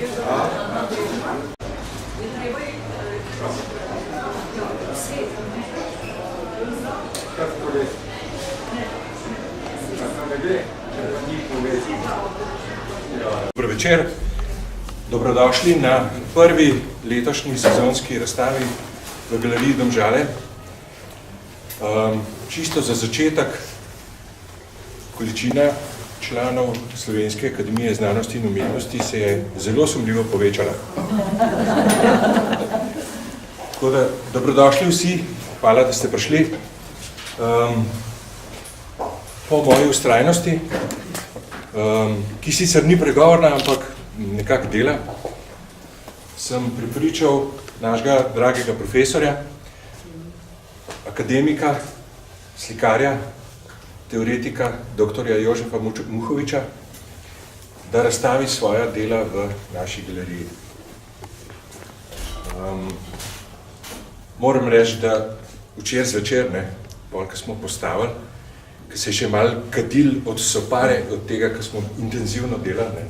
Dober večer, dobrodošli na prvi letošnji sezonski razstavi v Galeriji Domžale. Čisto za začetek, količina članov Slovenske akademije znanosti in umetnosti se je zelo sumljivo povečala. Tako da, dobrodošli vsi, hvala, da ste prišli. Po moji vztrajnosti, ki sicer ni pregovorna, ampak nekako dela, sem pripričal našega dragega profesorja, akademika, slikarja, teoretika, doktorja Jožefa Muhoviča, da razstavi svoja dela v naši galeriji. Moram reči, da včeraj zvečer, ko smo postavili, ki se je še malo kadil od sopare, od tega, ko smo intenzivno delali,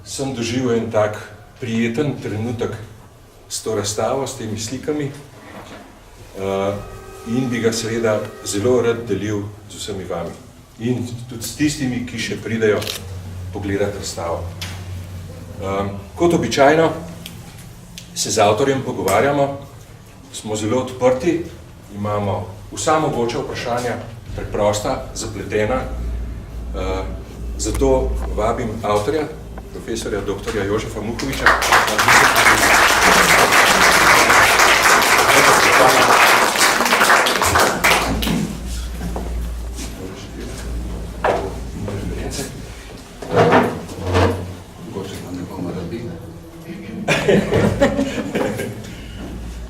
sem doživel en tak prijeten trenutek s to razstavo, s temi slikami in bi ga seveda zelo rad delil z vsemi vami in tudi s tistimi, ki še pridejo pogledati razstavo. Kot običajno se z avtorjem pogovarjamo, smo zelo odprti, imamo vsa mogoča vprašanja, preprosta, zapletena, zato vabim avtorja, profesorja doktorja Jožefa Muhoviča.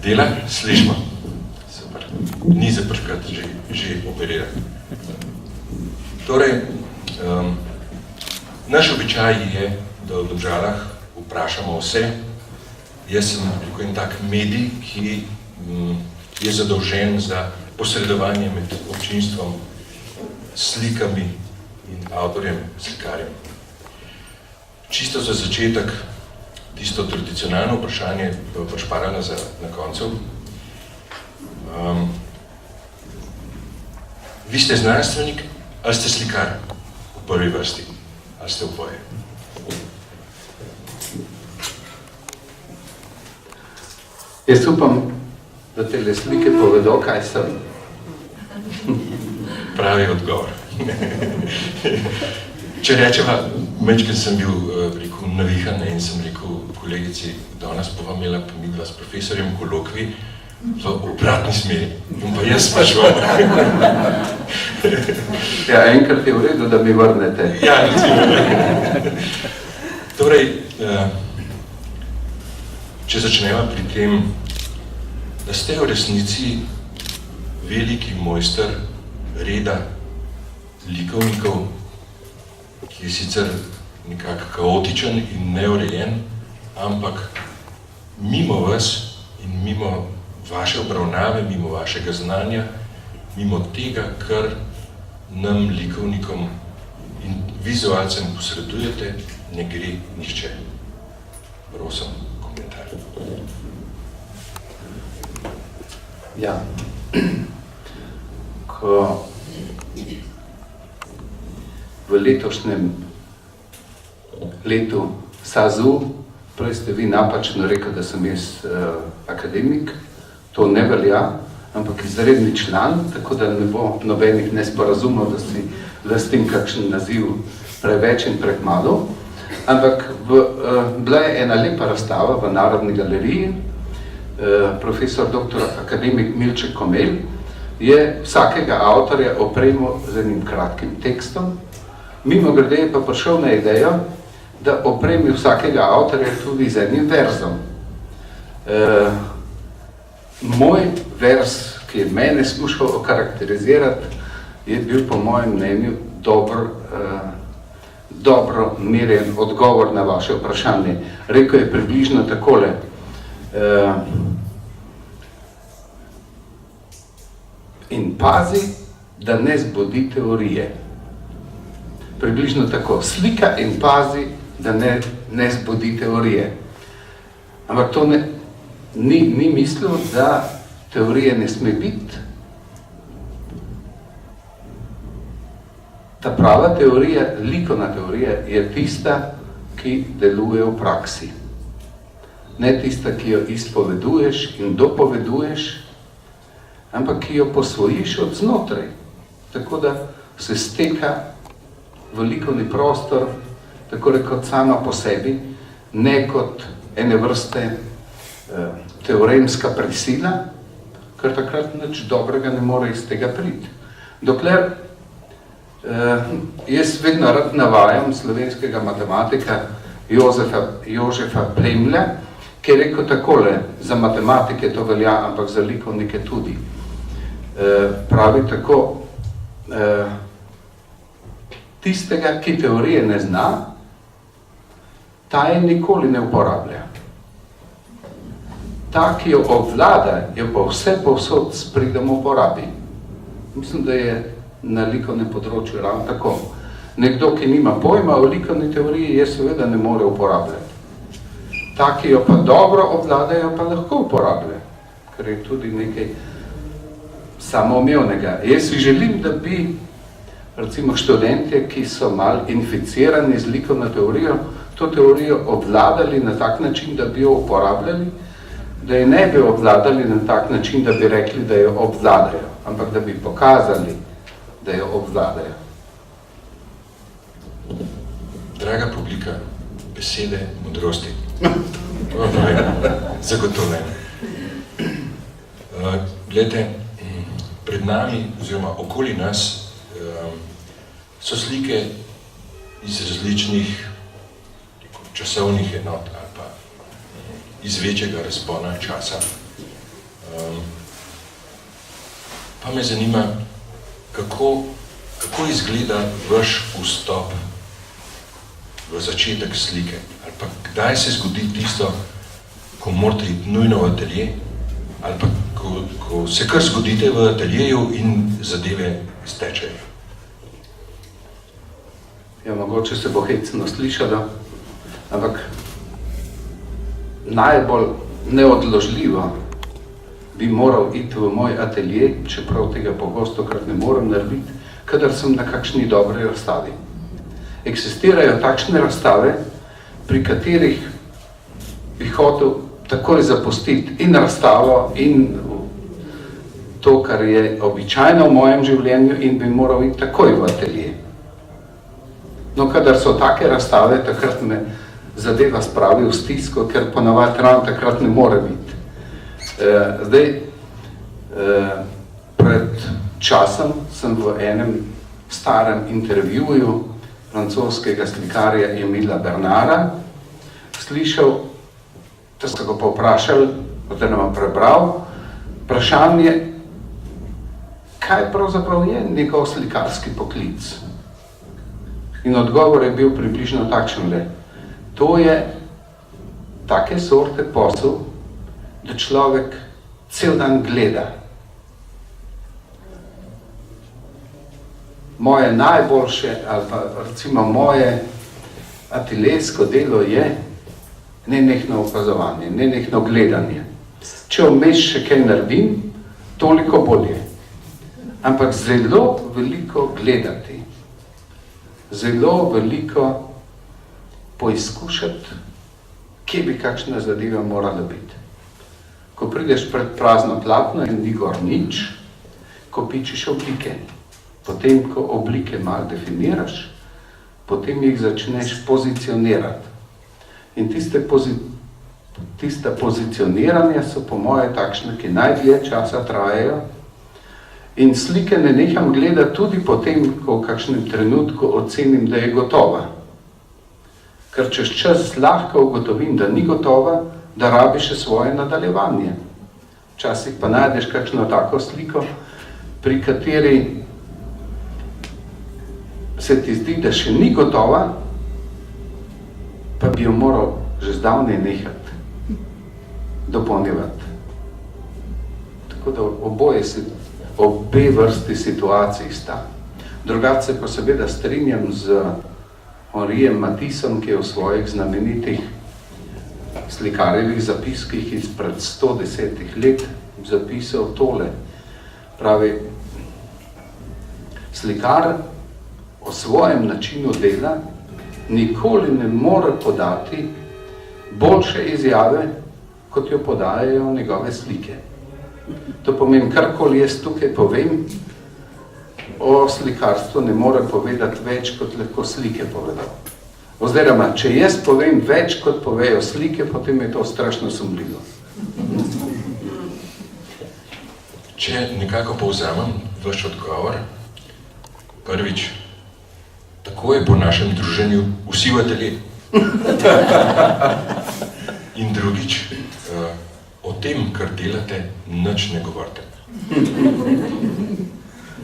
Dela? Slišimo. Super. Ni za prškrat že operirati. Torej, naš običaj je, da v Domžalah vprašamo vse. Jaz sem rekel en tak medij, ki je zadolžen za posredovanje med občinstvom, slikami in avtorjem, slikarjem. Čisto za začetek, tisto tradicionalno vprašanje bo šparala za na koncu. Vi ste znanstvenik ali ste slikar v prvi vrsti? Ali ste oboje? Jaz upam, da tele slike povedo, kaj sem. Pravi odgovor. Če rečeva, mečkrat sem bil navihan in sem rekel kolegici, danes bova imela pomidva s profesorjem kolokvi v obratni smeri. In pa jaz sprašujem. Ja, enkrat je v redu, da mi vrnete. Ja, recimo. Torej, če začneva pri tem, da ste v resnici veliki mojster reda likovnikov, ki je sicer nekako kaotičen in neurejen, ampak mimo vas in mimo vaše obravnave, mimo vašega znanja, mimo tega, kar nam likovnikom in vizualcem posredujete, ne gre nihče. Prosim, komentar. Ja. Ko v letošnjem letu SAZU, prej ste vi napačno rekel, da sem jaz akademik, to ne velja, ampak izredni član, tako da ne bo nobenih nesporazumov, da si lastim kakšen naziv preveč in prekmalu. Ampak bila je ena lepa razstava v Narodni galeriji, profesor dr. akademik Milček Komelj je vsakega avtorja opremil z enim kratkim tekstom. Mimogrede je pa prišel na idejo, da opremi vsakega avtorja tudi z enim verzom. Moj vers, ki je mene skušal okarakterizirati, je bil po mojem mnenju dobro merjen odgovor na vaše vprašanje. Rekel je približno takole. In pazi, da ne zbudi teorije. približno tako, slika in pazi, da ne zbudi teorije. Ampak to ni mislil, da teorije ne sme biti. Ta prava teorija, likovna teorija, je tista, ki deluje v praksi. Ne tista, ki jo izpoveduješ in dopoveduješ, ampak ki jo posvojiš od znotraj. Tako da se steka v likovni prostor, tako rekoč sama po sebi, ne kot ene vrste teoremska prisila, ker takrat nič dobrega ne more iz tega priti. Dokler jaz vedno rad navajam slovenskega matematika Jožefa Plemlja, ki je rekel takole, za matematike to velja, ampak za likovnike tudi. Pravi tako, tistega, ki teorije ne zna, ta je nikoli ne uporablja. Ta, ki jo obvlada, jo pa vse povsod s pridom uporabi. Mislim, da je na likovnem področju ravno tako. Nekdo, ki nima pojma o likovni teoriji, je seveda ne more uporabljati. Ta, ki jo pa dobro obvladajo, pa lahko uporablja, ker je tudi nekaj samoumevnega. Jaz si želim, da bi recimo študentje, ki so malo inficirani z likovno teorijo, to teorijo obvladali na tak način, da bi jo uporabljali, da je ne bi obvladali na tak način, da bi rekli, da jo obvladajo, ampak da bi pokazali, da jo obvladajo. Draga publika, besede modrosti. Zagotovljeno. Glejte, pred nami, oziroma okoli nas, so slike iz različnih časovnih enot ali pa iz večjega razpona časa. Pa me zanima, kako izgleda vaš vstop v začetek slike, ali pa kdaj se zgodi tisto, ko morate iti nujno v atelje, ali pa ko se kar zgodite v ateljeju in zadeve iztečejo. Ja, mogoče se bo hecno slišalo, ampak najbolj neodložljivo bi moral iti v moj atelje, čeprav tega pogostokrat ne morem narediti, kadar sem na kakšni dobri razstavi. Eksistirajo takšne razstave, pri katerih bi hotel takoj zapustiti in razstavo in to, kar je običajno v mojem življenju, in bi moral iti takoj v atelje. No, kadar so take razstave, takrat me zadeva spravi v stisko, ker ponavadi ravno takrat ne more biti. Pred časom sem v enem starem intervjuju francoskega slikarja Emila Bernara slišal, da so ga pa vprašali, oziroma prebral, vprašanje, kaj pravzaprav je njegov slikarski poklic. In odgovor je bil približno takšnle. To je take sorte posel, da človek cel dan gleda. Moje najboljše, ali pa recimo moje ateljejsko delo je nenehno opazovanje, nenehno gledanje. Če vmes še kaj naredim, toliko bolje. Ampak zelo veliko gledati, zelo veliko poizkušati, kje bi kakšna zadeva morala biti. Ko prideš pred prazno platno in ni gor nič, ko pičiš oblike, potem, ko oblike malo definiraš, potem jih začneš pozicionirati. In tista pozicioniranja so po moje takšne, ki najdlje časa trajajo. In slike ne neham gledati tudi potem, ko v kakšnem trenutku ocenim, da je gotova. Ker čez čas lahko ugotovim, da ni gotova, da rabi še svoje nadaljevanje. Včasih pa najdeš kakšno tako sliko, pri kateri se ti zdi, da še ni gotova, pa bi jo moral že zdavnaj nehati dopolnjevati. Tako da obe vrsti situacij sta. Drugače se pa seveda strinjam z Henrijem Matissom, ki je v svojih znamenitih slikarjevih zapiskih izpred 110 let zapisal tole. Pravi, slikar o svojem načinu dela nikoli ne more podati boljše izjave, kot jo podajajo njegove slike. To pomeni, karkoli jaz tukaj povem, o slikarstvu ne more povedati več, kot lahko slike povedo. Oziroma, če jaz povem več, kot povejo slike, potem je to strašno sumljivo. Če nekako povzamem vaš odgovor, prvič, tako je po našem druženju vsi v atelje. In drugič, o tem, kar delate, nič ne govorite.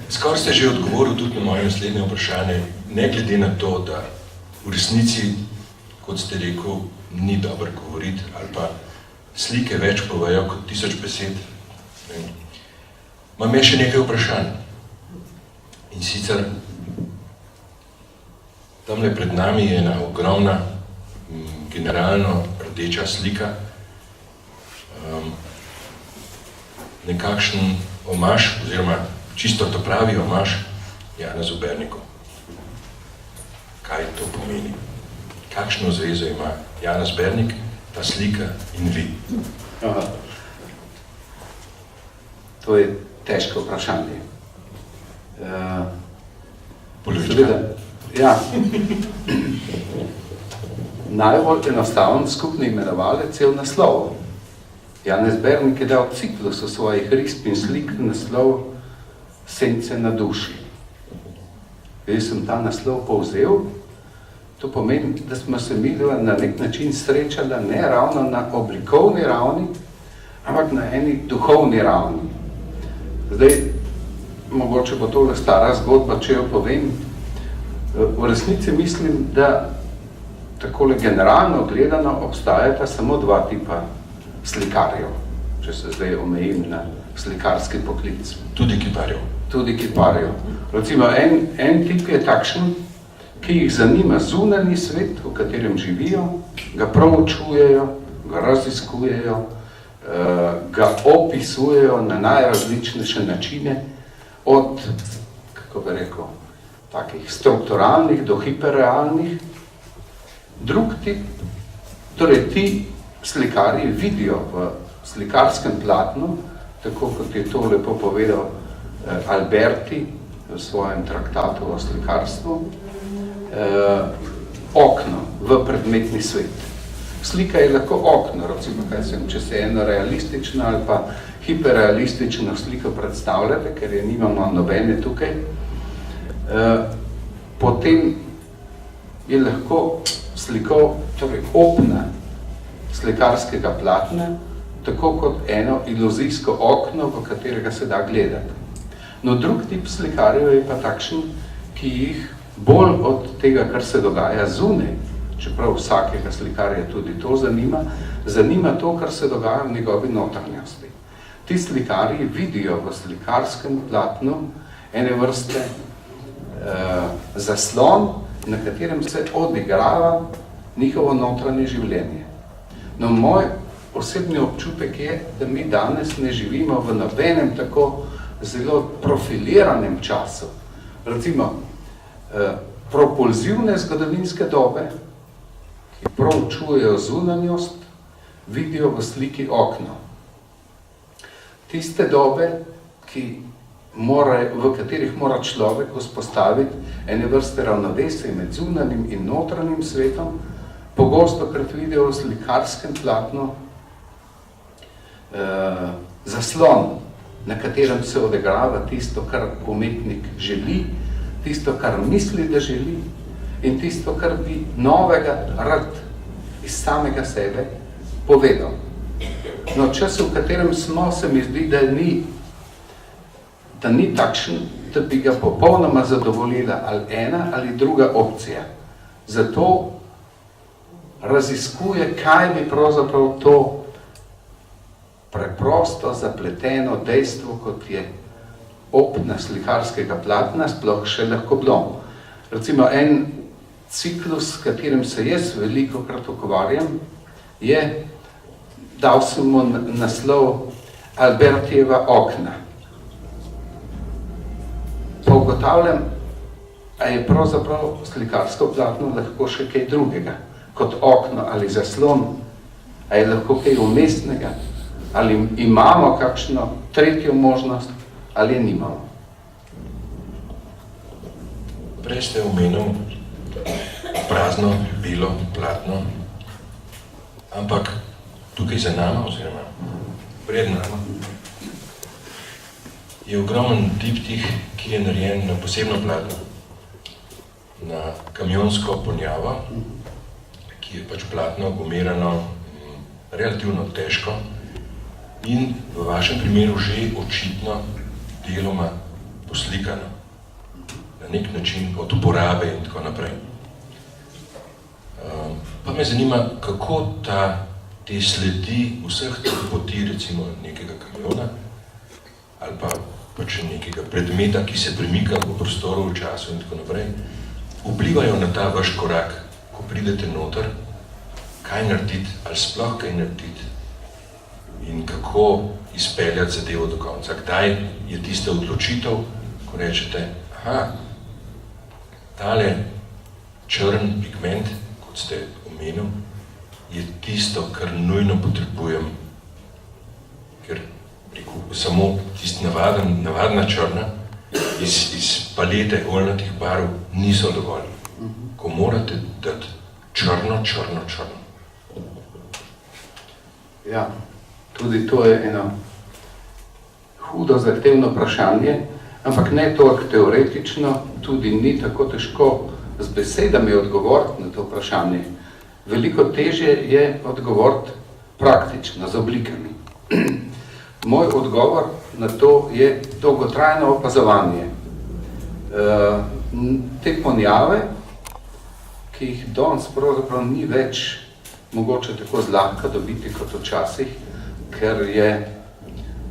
Skoraj ste že odgovoril tudi na moje naslednje vprašanje, ne glede na to, da v resnici, kot ste rekel, ni dobro govoriti ali pa slike več povejo kot 1000 besed. Imam še nekaj vprašanj. In sicer, tamle pred nami je ena ogromna, generalno rdeča slika, nekakšen omaž, oziroma čisto to pravi omaž Janezu Berniku. Kaj to pomeni? Kakšno zvezo ima Janez Bernik, ta slika in vi? Aha. To je težko vprašanje. Polovička. Ja. Najbolj enostaven skupni imenovalec je v naslovu. Janez Bernik je dal ciklus v svojih risb in slik naslov Sence na duši. Jaz sem ta naslov povzel, to pomeni, da smo se mi na nek način srečali ne ravno na oblikovni ravni, ampak na eni duhovni ravni. Zdaj, mogoče bo tole stara zgodba, če jo povem. V resnici mislim, da takole generalno gledano obstajata samo dva tipa slikarjev, če se zdaj omejim na slikarski poklic. Tudi kiparjev. Tudi kiparjev. Recimo, en tip je takšen, ki jih zanima zunanji svet, v katerem živijo, ga proučujejo, ga raziskujejo, ga opisujejo na najrazličnejše načine, od, kako bi rekel, takih strukturalnih do hiperrealnih. Drug tip, torej ti slikarji vidijo v slikarskem platnu, tako kot je to lepo povedal Alberti v svojem traktatu o slikarstvu, okno v predmetni svet. Slika je lahko okno, recimo, če se eno realistično ali pa hiperrealistično sliko predstavljate, ker je nimamo nobene tukaj, potem je lahko slikov, torej opna slikarskega platna, tako kot eno iluzijsko okno, v katerega se da gledati. No, drug tip slikarjev je pa takšen, ki jih bolj od tega, kar se dogaja zunaj, čeprav vsakega slikarja tudi to zanima to, kar se dogaja v njegovi notranjosti. Ti slikarji vidijo v slikarskem platnu ene vrste zaslon, na katerem se odigrava njihovo notranje življenje. No, moj osebni občutek je, da mi danes ne živimo v nobenem tako zelo profiliranem času. Recimo, propulzivne zgodovinske dobe, ki proučujejo zunanjost, vidijo v sliki okno. Tiste dobe, v katerih mora človek vzpostaviti ene vrste ravnovesje med zunanjim in notranjim svetom, pogosto krat vidijo v slikarskem platnu zaslon, na katerem se odigrava tisto, kar umetnik želi, tisto, kar misli, da želi, in tisto, kar bi novega rad iz samega sebe povedal. No, čas, v katerem smo, se mi zdi, da ni takšen, da bi ga popolnoma zadovoljila ali ena ali druga opcija. Zato raziskuje, kaj bi pravzaprav to preprosto zapleteno dejstvo, kot je opna slikarskega platna sploh še lahko bilo. Recimo en ciklus, s katerim se jaz veliko krat ukvarjam, je, dal sem mu naslov Albertijeva okna. Pa ugotavljam, a je pravzaprav slikarsko platno lahko še kaj drugega, kot okno ali zaslon, a je lahko kaj umestnega, ali imamo kakšno tretjo možnost, ali je nimamo. Prej ste omenil prazno, belo platno, ampak tukaj za nama, oziroma pred nama, je ogromen diptih, ki je narejen na posebno platno, na kamionsko ponjavo, ki je pač platno gumirano, relativno težko in v vašem primeru že očitno deloma poslikano, na nek način od uporabe in tako naprej. Pa me zanima, kako te sledi vseh teh poti, recimo nekega kamiona ali pa pač nekega predmeta, ki se premika v prostoru, v času in tako naprej, vplivajo na ta vaš korak, ko pridete noter, kaj narediti ali sploh kaj narediti in kako izpeljati zadevo do konca. Kdaj je tista odločitev, ko rečete, aha, tale črn pigment, kot ste omenil, je tisto, kar nujno potrebujem, ker samo tista navadna črna iz palete oljnatih barv niso dovolj. Ko morate dati črno. Ja, tudi to je eno hudo zahtevno vprašanje, ampak ne toliko teoretično, tudi ni tako težko z besedami odgovoriti na to vprašanje. Veliko težje je odgovoriti praktično, z oblikami. Moj odgovor na to je dolgotrajno opazovanje. Te ponjave, ki jih danes pravzaprav ni več mogoče tako zlahka dobiti kot včasih, ker je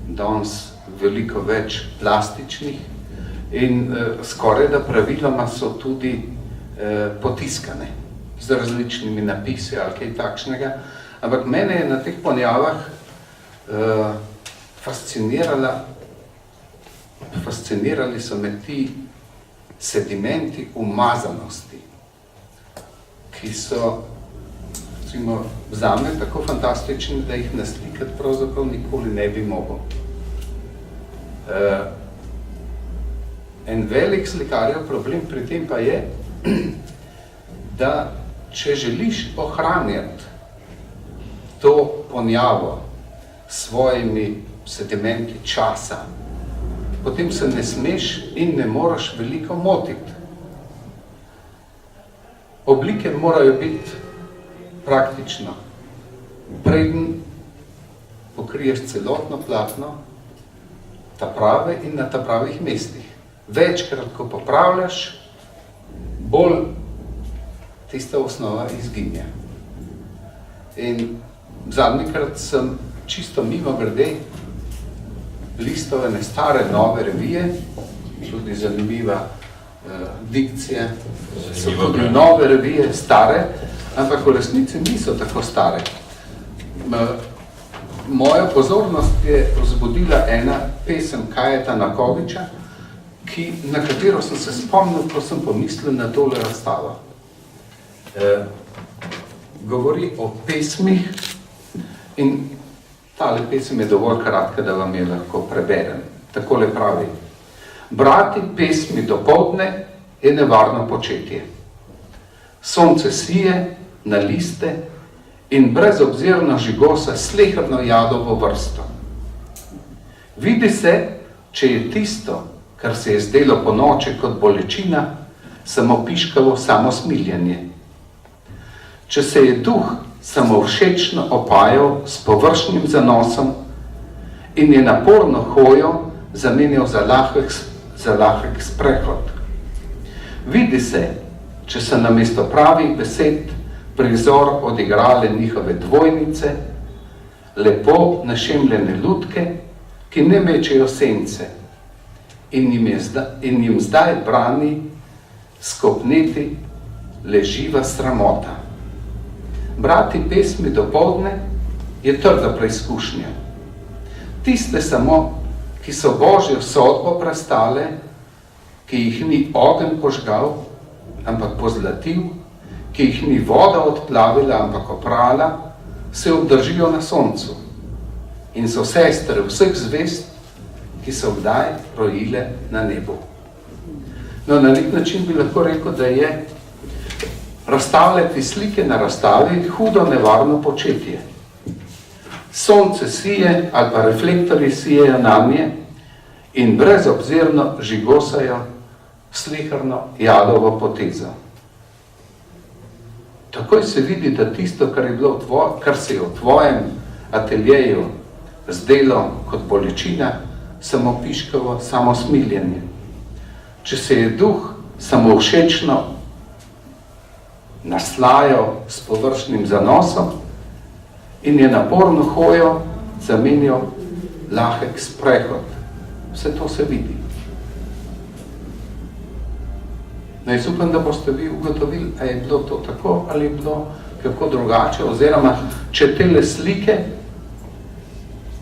danes veliko več plastičnih in skoraj da praviloma so tudi potiskane z različnimi napisi ali kaj takšnega. Ampak mene je na teh ponjavah fascinirali so me ti sedimenti umazanosti, ki so recimo zame tako fantastični, da jih naslikati pravzaprav nikoli ne bi mogel. En velik slikarjev problem pri tem pa je, da če želiš ohranjati to ponjavo s svojimi sedimenti časa, potem se ne smeš in ne moraš veliko motiti. Oblike morajo biti praktično. Preden pokriješ celotno platno, ta prave in na ta pravih mestih. Večkrat, ko popravljaš, bolj tista osnova izginja. In zadnjikrat sem čisto mimogrede listal ene stare nove revije, tudi zanimiva dikcija, so tudi nove revije, stare, ampak v resnici niso tako stare. Moja pozornost je vzbudila ena pesem Kajeta Nakoviča, na katero sem se spomnil, ko sem pomislil na tole razstavo. Govori o pesmih in tale pesem je dovolj kratka, da vam je lahko preberem. Takole pravi: brati pesmi dopoldne je nevarno početje. Sonce sije na liste in brezobzirno žigosa sleherno jadovo vrsto. Vidi se, če je tisto, kar se je zdelo po noči kot bolečina, samo piškavo samosmiljanje. Če se je duh samovšečno opajal s površnim zanosom in je naporno hojo zamenjal za lahek sprehod. Vidi se, če so namesto pravih besed prizor odigrale njihove dvojnice, lepo našemljene lutke, ki ne mečejo sence, in jim zdaj brani skopneti leživa sramota. Brati pesmi dopoldne je trda preizkušnja. Tiste samo, ki so Božjo sodbo prestale, ki jih ni ogenj požgal, ampak pozlatil, ki jih ni voda odplavila, ampak oprala, se obdržijo na soncu in so sestre vseh zvest, ki so kdaj rojile na nebu. No, na nek način bi lahko rekel, da je razstavljati slike na razstavi hudo nevarno početje. Sonce sije ali pa reflektorji sijejo nanje in brezobzirno žigosajo sleherno jadovo potezo. Takoj se vidi, da tisto, kar se je v tvojem ateljeju zdelo kot bolečina, samo piškavo, samo smiljenje. Če se je duh samo všečno naslajal s površnim zanosom in je naporno hojo zamenjal lahek sprehod. Vse to se vidi. No, jaz upam, da boste vi ugotovili, a je bilo to tako ali je bilo kako drugače, oziroma če tele slike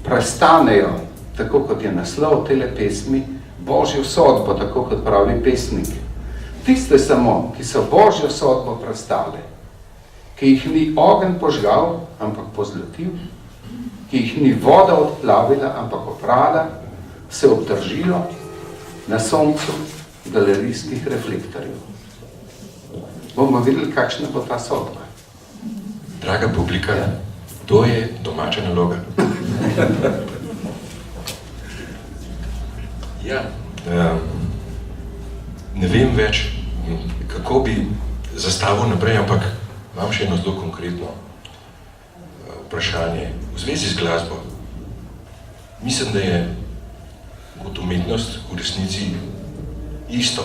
prestanejo, tako kot je naslov tele pesmi, Božjo sodbo, tako kot pravi pesnik. Tiste samo, ki so Božjo sodbo prestale, ki jih ni ogenj požgal, ampak pozlatil, ki jih ni voda odplavila, ampak oprala, se obdržijo na soncu galerijskih reflektorjev. Bomo videli, kakšna bo ta sodba. Draga publika, to je domača naloga. Ja, ne vem več, kako bi zastavil naprej, ampak imam še eno zelo konkretno vprašanje. V zvezi z glasbo, mislim, da je kot umetnost v resnici isto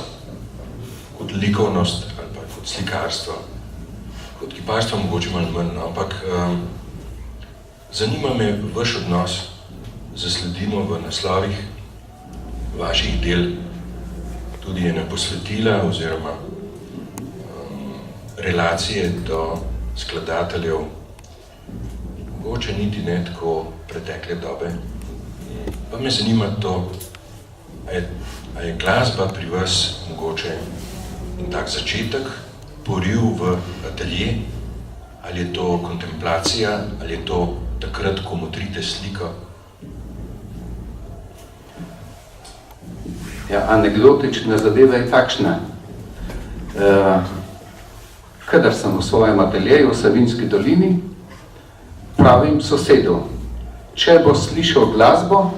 kot likovnost ali pa kot slikarstvo, kot kiparstvo mogoče malo manj, ampak zanima me vaš odnos, zasledimo v naslovih vaših del, tudi ena posvetila oziroma relacije do skladateljev, mogoče niti ne tako pretekle dobe. Pa me zanima to, a je glasba pri vas mogoče tak začetek, poriv v atelje, ali je to kontemplacija, ali je to takrat, ko motrite sliko? Ja, anekdotična zadeva je takšna. Kadar sem v svojem ateljeju v Savinjski dolini, pravim sosedu, če bo slišal glasbo,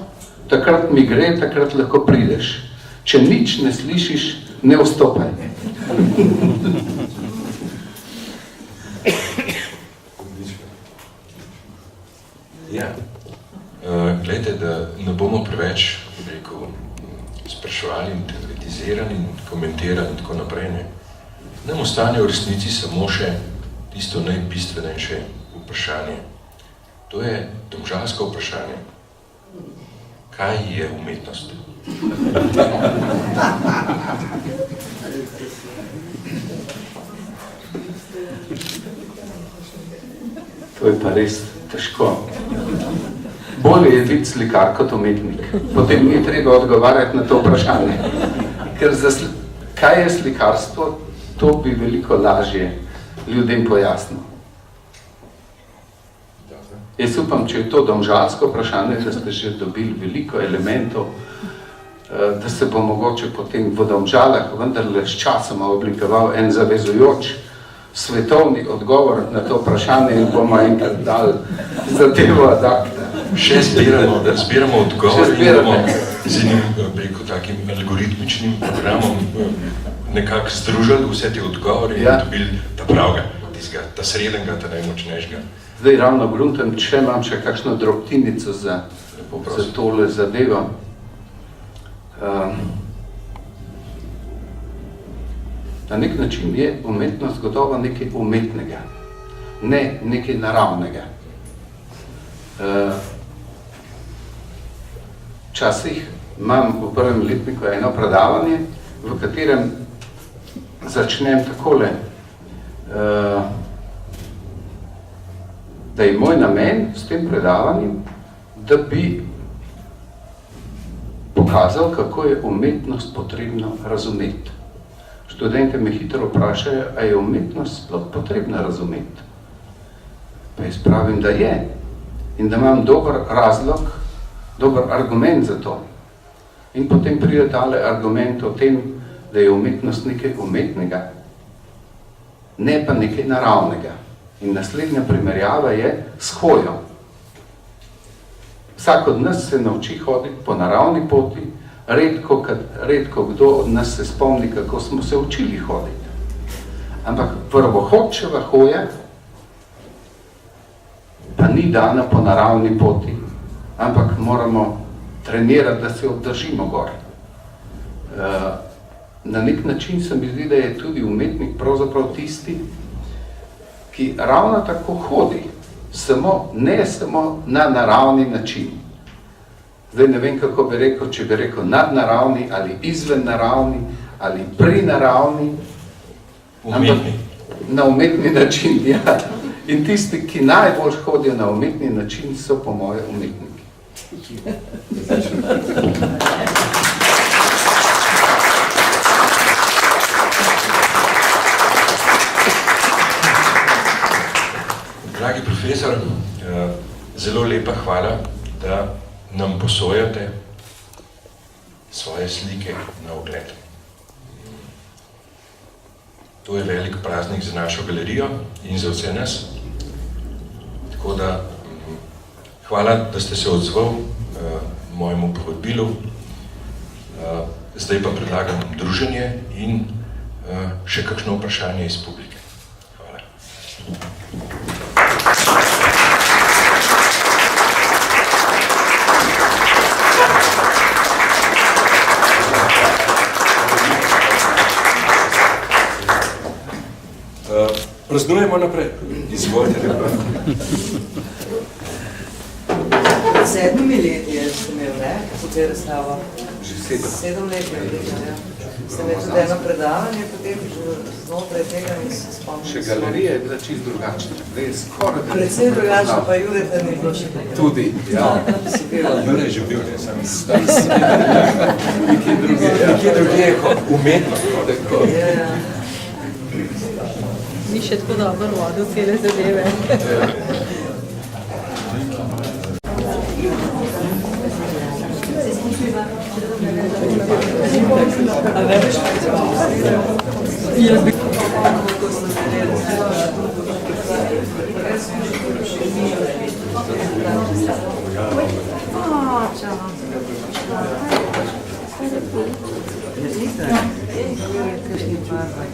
takrat mi gre, takrat lahko prideš. Če nič ne slišiš, ne vstopaj. Ja, glejte, da ne bomo preveč, rekel, spraševali in teoretizirali in komentirali in tako naprej, ne. Nam ostane v resnici samo še tisto najbistvenejše vprašanje. To je domžalsko vprašanje. Kaj je umetnost? To je pa res težko. Bolje je biti slikar kot umetnik. Potem ni treba odgovarjati na to vprašanje. Ker kaj je slikarstvo, to bi veliko lažje ljudem pojasnil. Jaz upam, če je to domžalsko vprašanje, da ste že dobili veliko elementov, da se bo mogoče potem v Domžalah vendarle s časoma oblikoval en zavezujoč svetovni odgovor na to vprašanje in bomo enkrat dali zadevo adapta. Še zbiramo odgovor in bomo z enim, preko takim algoritmičnim programom nekako združili vse te odgovore in dobili ta pravga, ta srednjega, ta najmočnejšega. Zdaj ravno gruntam, če imam še kakšno drobtinico za tole zadevo. Na nek način je umetnost gotovo nekaj umetnega, ne nekaj naravnega. Včasih imam v prvem letniku eno predavanje, v katerem začnem takole, da je moj namen s tem predavanjem, da bi pokazal, kako je umetnost potrebno razumeti. Študente me hitro vprašajo, a je umetnost sploh potrebna razumeti? Pa jaz pravim, da je. In da imam dober razlog, dober argument za to. In potem pride tale argument o tem, da je umetnost nekaj umetnega, ne pa nekaj naravnega. In naslednja primerjava je s hojo. Vsak od nas se nauči hoditi po naravni poti, redko kdo od nas se spomni, kako smo se učili hoditi. Ampak prvohodčeva hoja pa ni dana po naravni poti, ampak moramo trenirati, da se obdržimo gor. Na nek način se mi zdi, da je tudi umetnik pravzaprav tisti, ki ravno tako hodi, ne samo na naravni način. Zdaj ne vem, kako bi rekel, če bi rekel nadnaravni ali izven naravni ali prinaravni. Umetni. Na umetni način, ja. In tisti, ki najbolj hodijo na umetni način, so po moje umetniki. Dragi profesor, zelo lepa hvala, da nam posojate svoje slike na ogled. To je velik praznik za našo galerijo in za vse nas. Tako da hvala, da ste se odzval mojemu povabilu. Zdaj pa predlagam druženje in še kakšno vprašanje iz publike. Hvala. Praznujemo naprej. Izvolite. Pred 7 leti ste imeli, ne? Tukaj razstavo. Že 7 let je bilo, ja. Ste imeli tudi eno predavanje, potem znotraj tega in se spomnim. Še galerija je bila čisto drugačna. Predvsem drugačno, pa Judeta ni bilo še nekaj. Tudi, ja. Si bila. Ne, že bil, ne, sam nekje druge je kot umetnost. Ja. Ni še tako dobro vodil cele zadeve. A veš? Jaz bi... Kakšni barvaj.